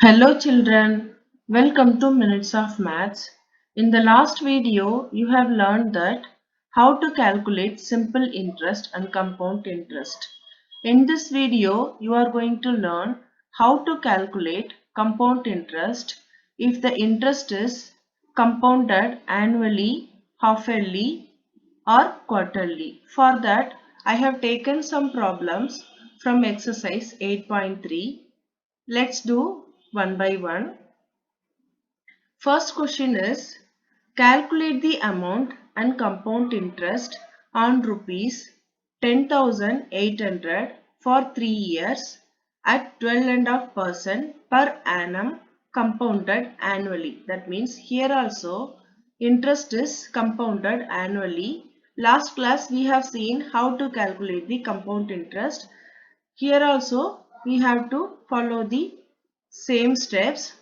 Hello children, welcome to Minutes of Maths. In the last video, you have learned that how to calculate simple interest and compound interest. In this video, you are going to learn how to calculate compound interest if the interest is compounded annually, half-yearly or quarterly. For that, I have taken some problems from exercise 8.3. Let's do one by one. First question is calculate the amount and compound interest on rupees 10,800 for 3 years at 12.5% per annum compounded annually. That means here also interest is compounded annually. Last class we have seen how to calculate the compound interest. Here also we have to follow the same steps.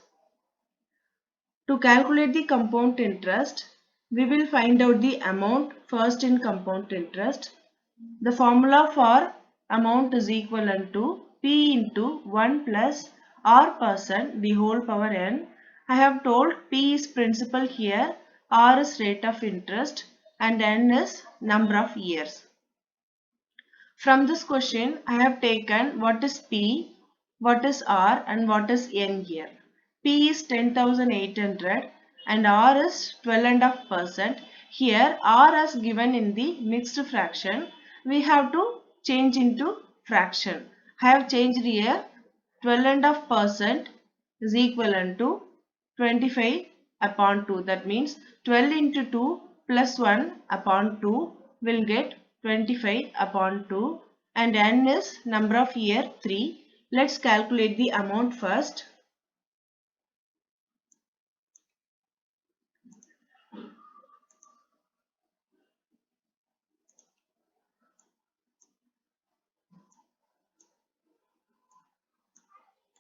To calculate the compound interest, we will find out the amount first in compound interest. The formula for amount is equivalent to P into 1 plus R percent the whole power n. I have told P is principal here, R is rate of interest and n is number of years. From this question, I have taken what is P, what is R and what is N here. P is 10,800 and R is 12.5%. Here R is given in the mixed fraction. We have to change into fraction. I have changed here 12.5% is equivalent to 25 upon 2. That means 12 into 2 plus 1 upon 2 will get 25 upon 2 and n is number of year 3. Let's calculate the amount first.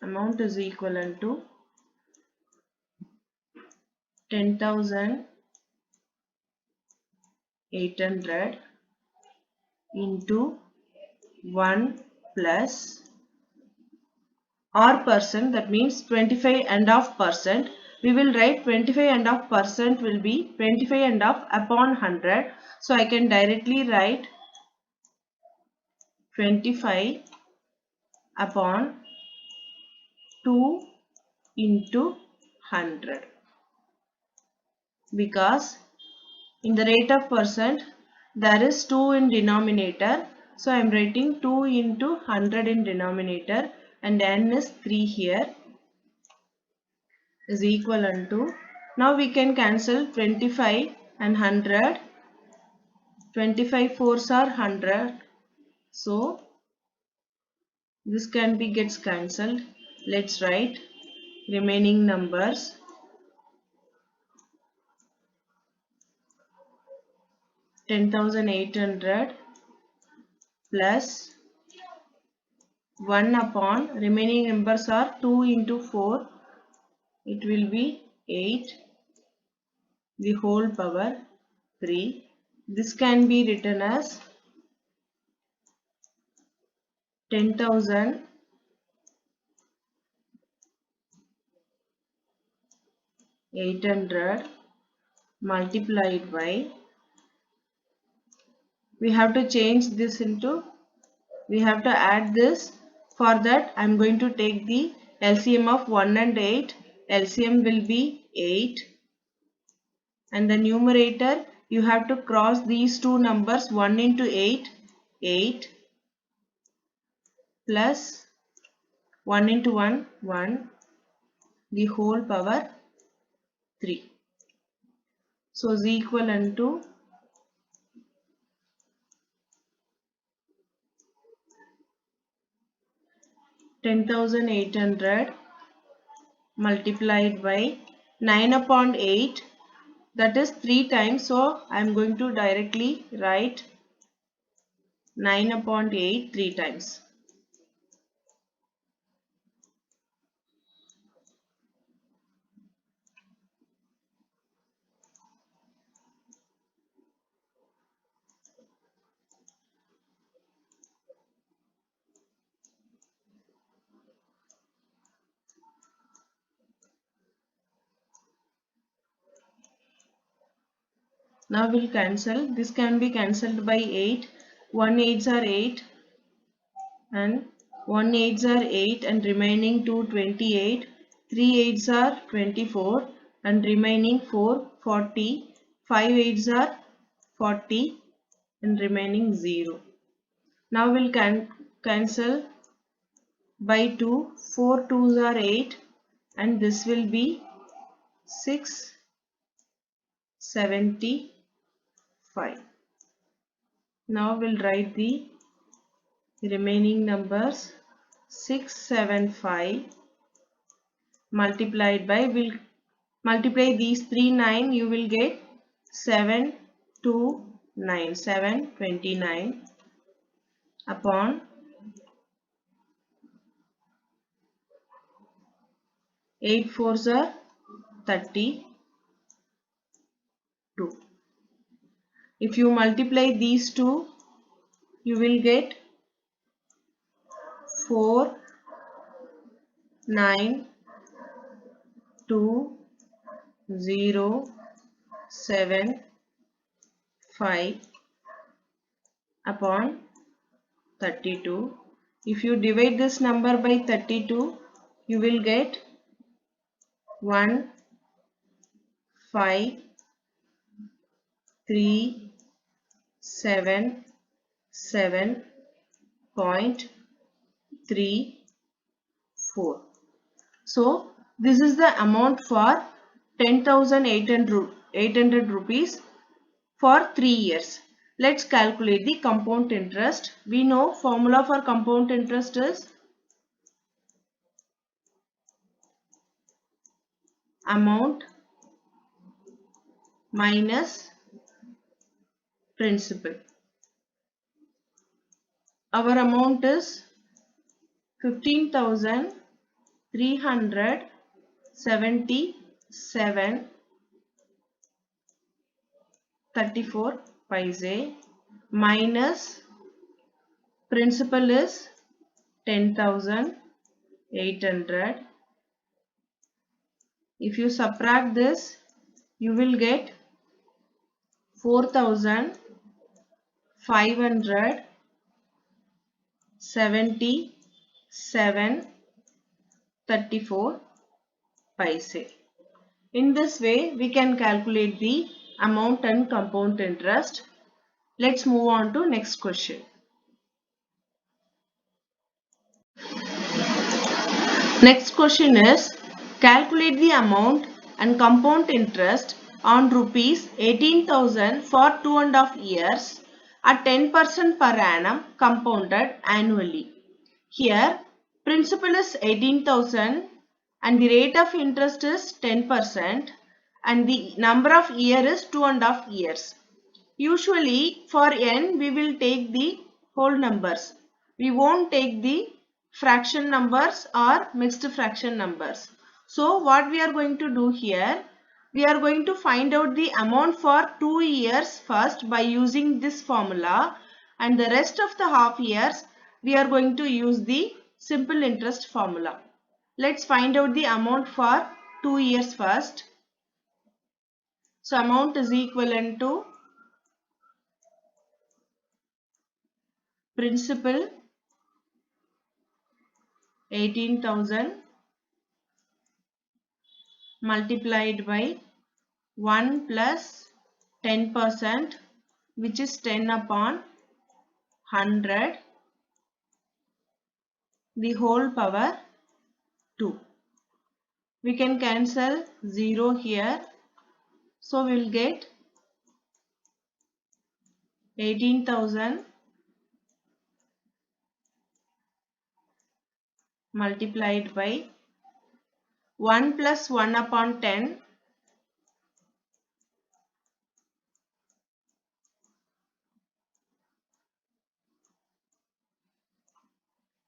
Amount is equivalent to 10,800 into 1 plus R percent, that means 25.5%. We will write 25.5% will be 25.5 upon 100. So I can directly write 25 upon 2 into 100, because in the rate of percent there is 2 in denominator. So I am writing 2 into 100 in denominator and n is 3 here is equivalent to, now we can cancel 25 and 100. 25 fours are 100. So this can be gets cancelled. Let's write remaining numbers. 10,800 plus 1 upon remaining numbers are 2 into 4. It will be 8 the whole power 3. This can be written as 10,800 multiplied by, we have to change this into, we have to add this. For that I am going to take the LCM of 1 and 8. LCM will be 8 and the numerator you have to cross these two numbers. 1 into 8, 8 plus 1 into 1, 1 the whole power 3. So is equivalent to 10,800 multiplied by 9 upon 8, that is 3 times. So I am going to directly write 9 upon 8 3 times. Now we'll cancel. This can be cancelled by 8. 1 8s are 8 and 1 8s are 8 and remaining 2 28. 3 8s are 24 and remaining 4 40. 5 8s are 40 and remaining 0. Now we'll cancel by 2. 4 2s are 8 and this will be 675. Now we'll write the remaining numbers. 675 multiplied by, will multiply these 3 9, you will get 729, 729 upon 8 4s are 32. If you multiply these two, you will get 4 9 2 0 7 5 upon 32. If you divide this number by 32, you will get 1 5 3 7 7.34. So this is the amount for 10,800 rupees for 3 years. Let's calculate the compound interest. We know formula for compound interest is amount minus principal. Our amount is 15,377.34 paise minus principal is 10,800. If you subtract this, you will get 4,577.34 paise. In this way, we can calculate the amount and compound interest. Let's move on to next question. Next question is, calculate the amount and compound interest on rupees 18,000 for 2.5 years at 10% per annum compounded annually. Here, principal is 18,000 and the rate of interest is 10% and the number of year is 2.5 years. Usually for n, we will take the whole numbers. We won't take the fraction numbers or mixed fraction numbers. So what we are going to do here, we are going to find out the amount for 2 years first by using this formula, and the rest of the half years we are going to use the simple interest formula. Let's find out the amount for 2 years first. So amount is equivalent to principal 18,000 multiplied by 1 plus 10%, which is 10 upon 100, the whole power 2. We can cancel 0 here. So we will get 18,000 multiplied by 1 plus 1 upon 10,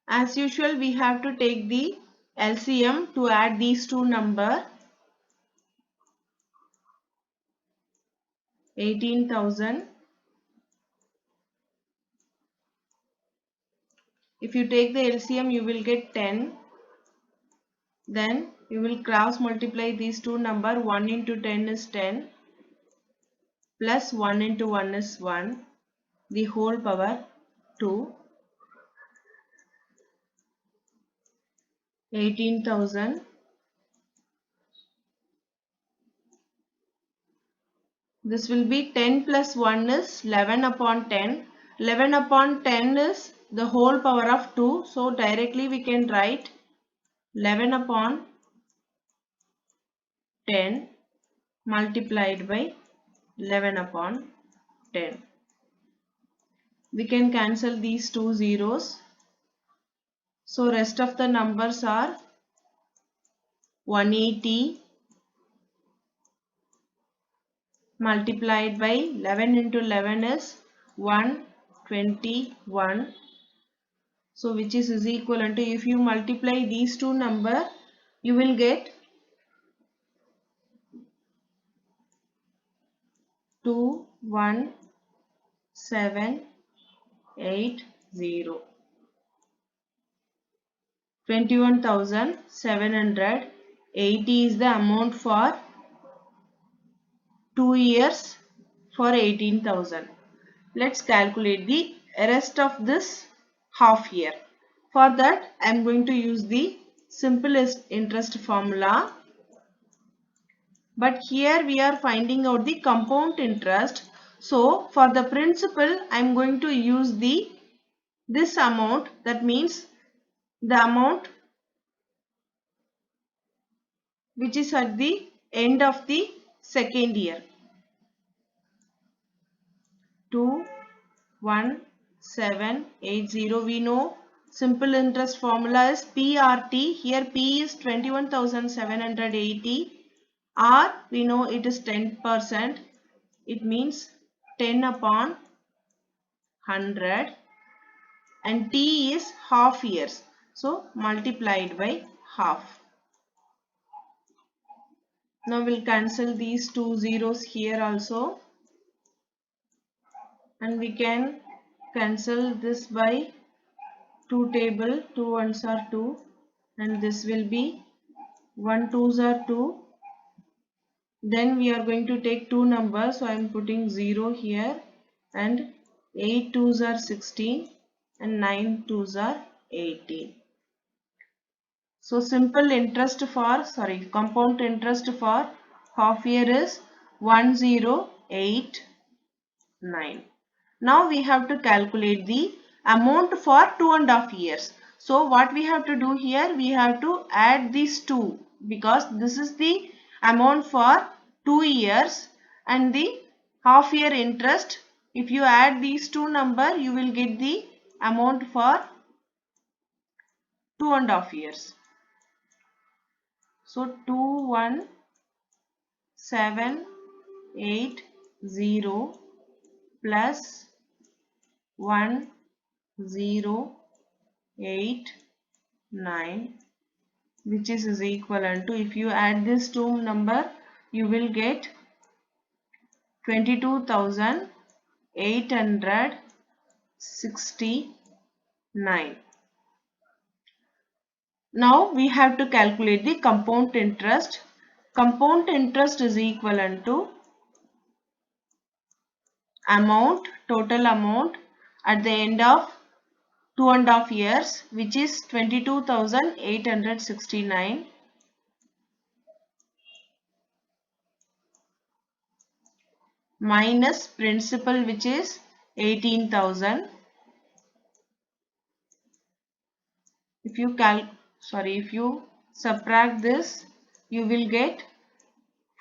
as usual we have to take the LCM to add these two numbers. 18,000. If you take the LCM, you will get 10. Then you will cross multiply these two numbers. 1 into 10 is 10. plus 1 into 1 is 1, the whole power 2, 18,000. This will be 10 plus 1 is 11 upon 10. 11 upon 10 is the whole power of 2. So directly we can write 11 upon 10 multiplied by 11 upon 10. We can cancel these two zeros. So rest of the numbers are 180 multiplied by 11 into 11 is 121. So which is equivalent to, if you multiply these two numbers, you will get 21780. 21,780 is the amount for 2 years for 18,000. Let's calculate the rest of this half year. For that, I am going to use the simplest interest formula. But here we are finding out the compound interest. So for the principal, I am going to use this amount. That means the amount which is at the end of the second year. 21780. We know simple interest formula is PRT. Here P is 21,780. R we know it is 10%. It means 10 upon 100. And T is half years. So multiplied by half. Now we'll cancel these two zeros here also. And we can cancel this by 2 table. 2 ones are 2. And this will be 1 2s are 2. Then we are going to take two numbers. So I am putting 0 here. And 8 2s are 16. And 9 2s are 18. So simple interest for, compound interest for half year is 1089. Now we have to calculate the amount for 2.5 years. So what we have to do here, we have to add these two, because this is the amount for 2 years and the half year interest. If you add these two numbers, you will get the amount for 2.5 years. So 21780 plus 1089, which is equivalent to, if you add this two number, you will get 22,869. Now we have to calculate the compound interest. Compound interest is equivalent to amount, total amount at the end of 2.5 years, which is 22,869, minus principal, which is 18,000. If you subtract this, you will get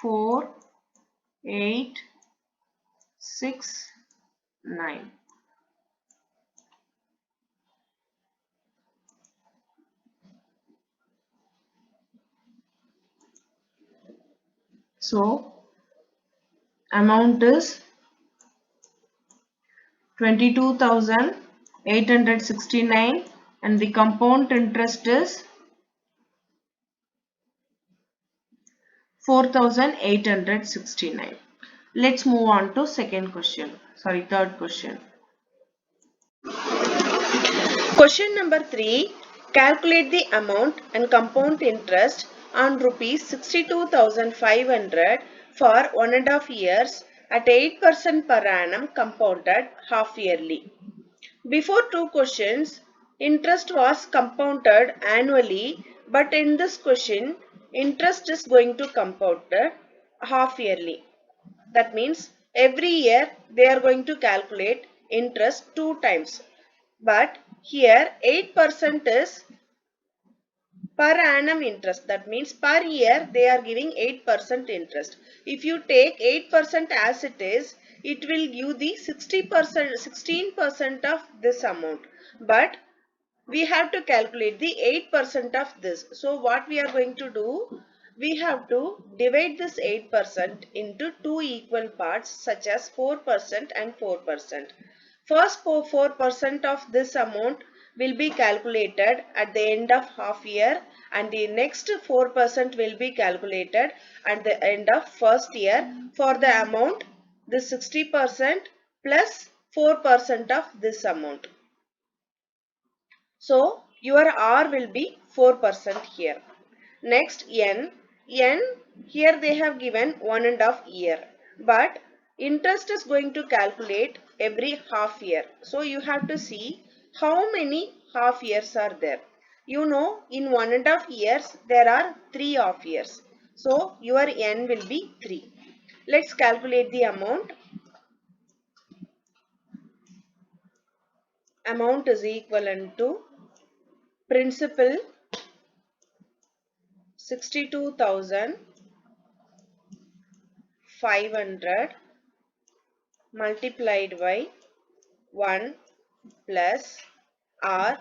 4869. So amount is 22,869 and the compound interest is 4,869. Let's move on to third question. Question number 3. Calculate the amount and compound interest on rupees 62,500 for 1.5 years at 8% per annum compounded half yearly. Before two questions, interest was compounded annually, but in this question, interest is going to compounded half yearly. That means every year they are going to calculate interest two times. But here 8% is per annum interest. That means per year they are giving 8% interest. If you take 8% as it is, it will give the 60%, 16% of this amount. But we have to calculate the 8% of this. So what we are going to do? We have to divide this 8% into two equal parts such as 4% and 4%. First 4% of this amount will be calculated at the end of half year, and the next 4% will be calculated at the end of first year for the amount the 60% plus 4% of this amount. So your R will be 4% here. Next N here they have given 1.5 year, but interest is going to calculate every half year. So you have to see how many half years are there. You know, in 1.5 years there are 3 half years. So your N will be 3. Let's calculate the amount. Amount is equivalent to principal 62,500 multiplied by 1 plus R,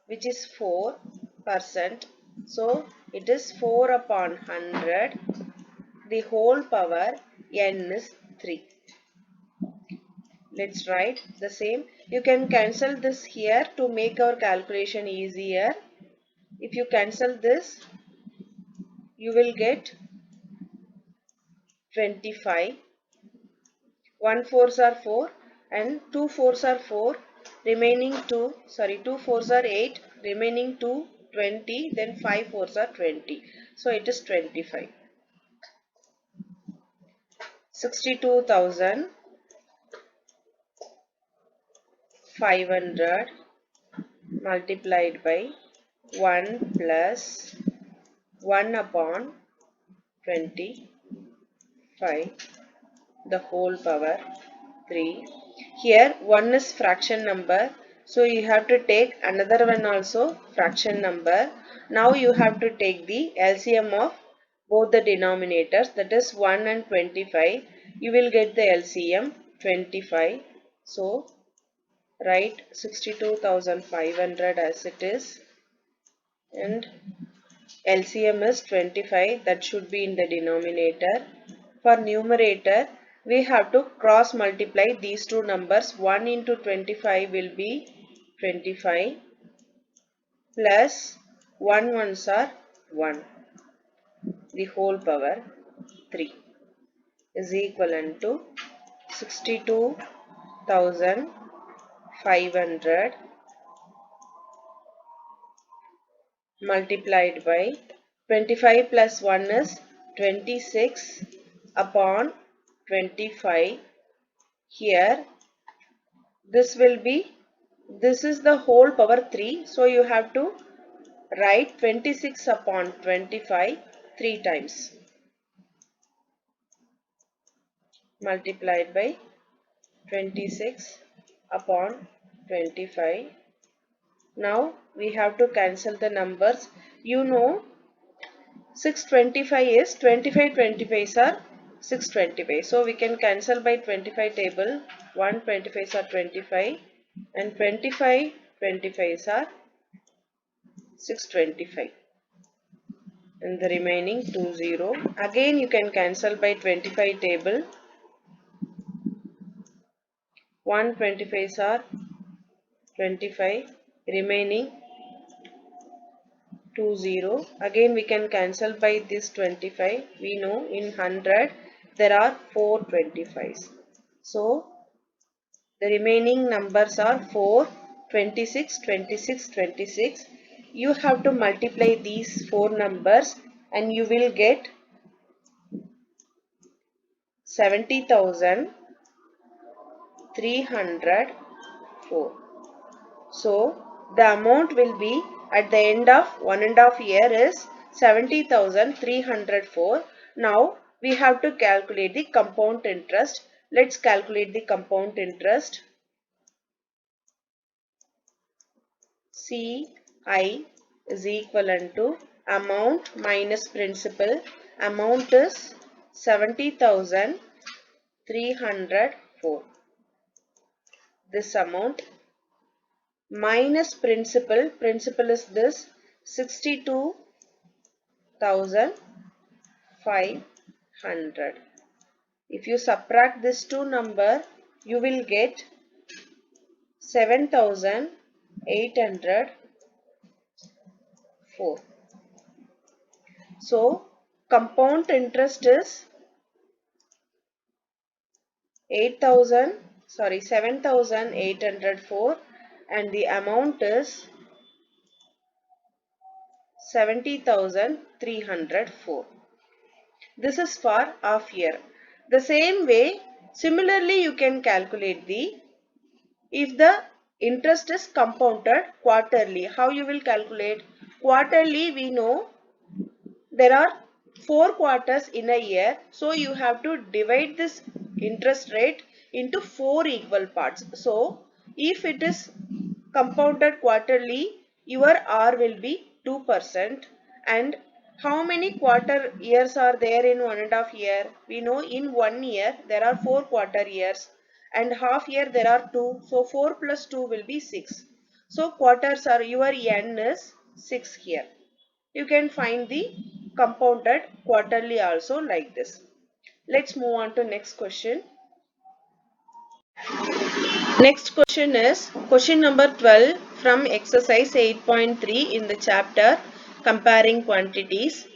which is 4%. So it is 4 upon 100. The whole power N is 3. Let's write the same. You can cancel this here to make our calculation easier. If you cancel this, you will get 25. 1 fours are 4 and 2 fours are 4, remaining 2 fours are 8, remaining 2 20, then 5 fours are 20. So it is 25. 62,500 multiplied by 1 plus 1 upon 25, the whole power 3. Here 1 is fraction number, so you have to take another one also fraction number. Now you have to take the LCM of both the denominators, that is 1 and 25. You will get the LCM 25. So write 62,500 as it is, and LCM is 25, that should be in the denominator. For numerator, we have to cross multiply these two numbers. 1 into 25 will be 25 plus 1 ones are 1. The whole power 3 is equivalent to 62,500 multiplied by 25 plus 1 is 26 upon 25. Here this will be, this is the whole power 3, so you have to write 26 upon 25 3 times, multiplied by 26 upon 25. Now we have to cancel the numbers. You know 625 is 25 25s are 625. So we can cancel by 25 table. 1 25s are 25 and 25 25s are 625. And the remaining 20. Again you can cancel by 25 table. 1 25s are 25, remaining 20. Again we can cancel by this 25. We know in 100 there are 4 25s. So the remaining numbers are 4, 26, 26, 26. You have to multiply these 4 numbers and you will get 70,000 304. So the amount will be at the end of 1.5 year is 70,304. Now we have to calculate the compound interest. Let's calculate the compound interest. CI is equivalent to amount minus principal. Amount is 70,304. This amount minus principal. Principal is this 62,500. If you subtract this two number, you will get 7,804. So compound interest is 7,804 and the amount is 70,304. This is for half year. The same way, similarly you can calculate if the interest is compounded quarterly. How you will calculate? Quarterly we know there are 4 quarters in a year. So you have to divide this interest rate into 4 equal parts. So if it is compounded quarterly, your R will be 2%. And how many quarter years are there in 1.5 year? We know in 1 year there are 4 quarter years and half year there are 2. So 4 plus 2 will be 6. So quarters are, your N is 6 here. You can find the compounded quarterly also like this. Let's move on to next question. Next question is question number 12 from exercise 8.3 in the chapter comparing quantities.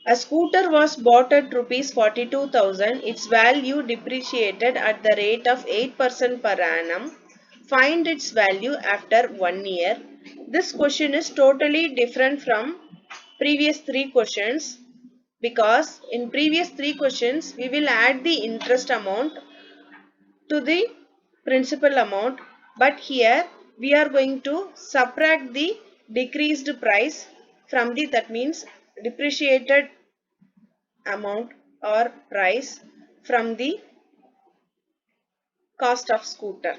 A scooter was bought at rupees 42,000. Its value depreciated at the rate of 8% per annum. Find its value after 1 year. This question is totally different from previous 3 questions because in previous 3 questions we will add the interest amount to the principal amount, but here we are going to subtract the decreased price from the, that means depreciated amount or price from the cost of scooter.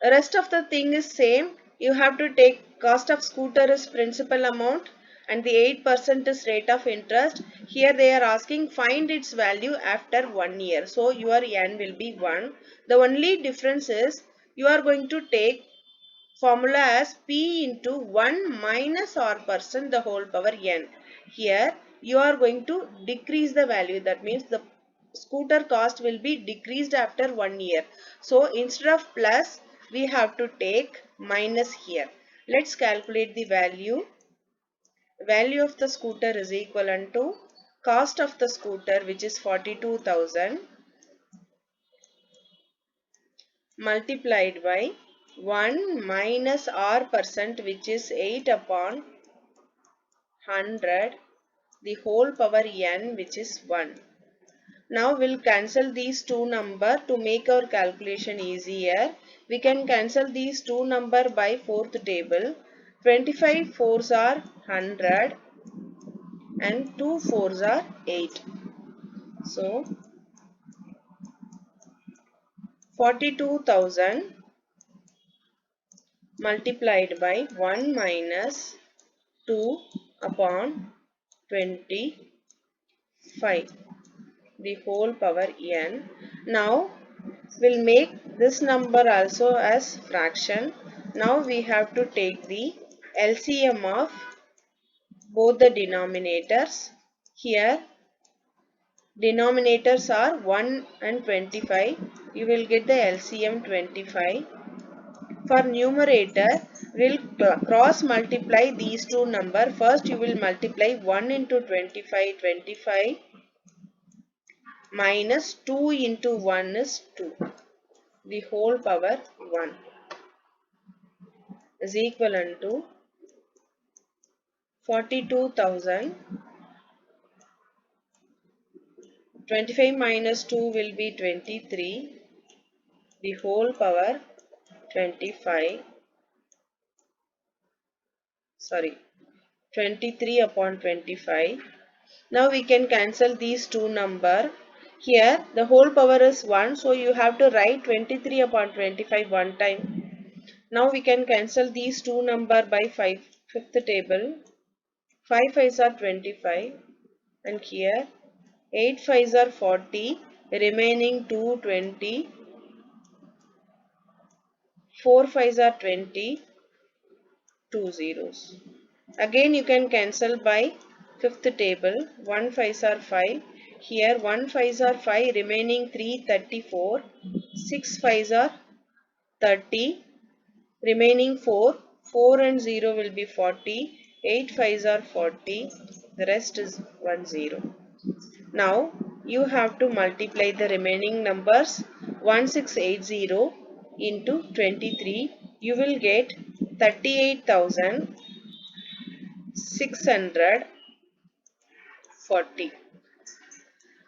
The rest of the thing is same. You have to take cost of scooter is principal amount and the 8% is rate of interest. Here they are asking find its value after 1 year. So your N will be 1. The only difference is you are going to take formula as P into 1 minus R% the whole power N. Here you are going to decrease the value. That means the scooter cost will be decreased after 1 year. So instead of plus, we have to take minus here. Let's calculate the value. Value of the scooter is equivalent to cost of the scooter, which is 42,000, multiplied by 1 minus R%, which is 8 upon 100, the whole power N, which is 1. Now we'll cancel these two numbers to make our calculation easier. We can cancel these two numbers by fourth table. 25 fours are 100 and 2 fours are 8. So 42,000 multiplied by 1 minus 2 upon 25, the whole power N. Now we'll make this number also as fraction. Now we have to take the LCM of both the denominators. Here denominators are 1 and 25. You will get the LCM 25. For numerator, we'll cross multiply these two numbers. First you will multiply 1 into 25, 25 minus 2 into 1 is 2. The whole power 1 is equivalent to 42,000. 25 minus 2 will be 23. the whole power 23 upon 25. Now we can cancel these two numbers. Here the whole power is 1, so you have to write 23 upon 25 one time. Now we can cancel these two numbers by fifth table. 5 5s are 25 and here 8 5s are 40, remaining 2 20, 4 5s are 20, 2 zeros. Again you can cancel by fifth table. 1 5s are 5. Here 1 5s are 5, remaining 3 34. 6 5s are 30, remaining 4. 4 and 0 will be 40. 8 5s are 40. The rest is 1 0. Now you have to multiply the remaining numbers. 1680 into 23. You will get 38,640.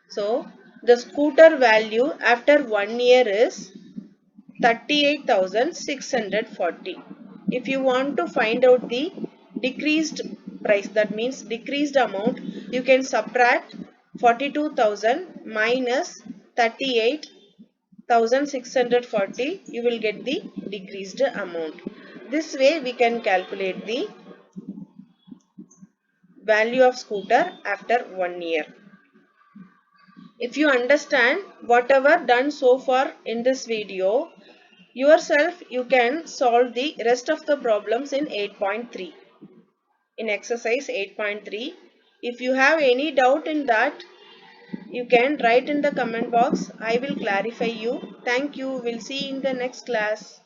So the scooter value after 1 year is 38,640. If you want to find out the decreased price, that means decreased amount, you can subtract 42,000 minus 38,640. You will get the decreased amount. This way we can calculate the value of scooter after 1 year. If you understand whatever done so far in this video, yourself you can solve the rest of the problems in 8.3. In exercise 8.3. If you have any doubt in that, you can write in the comment box. I will clarify you. Thank you. We'll see you in the next class.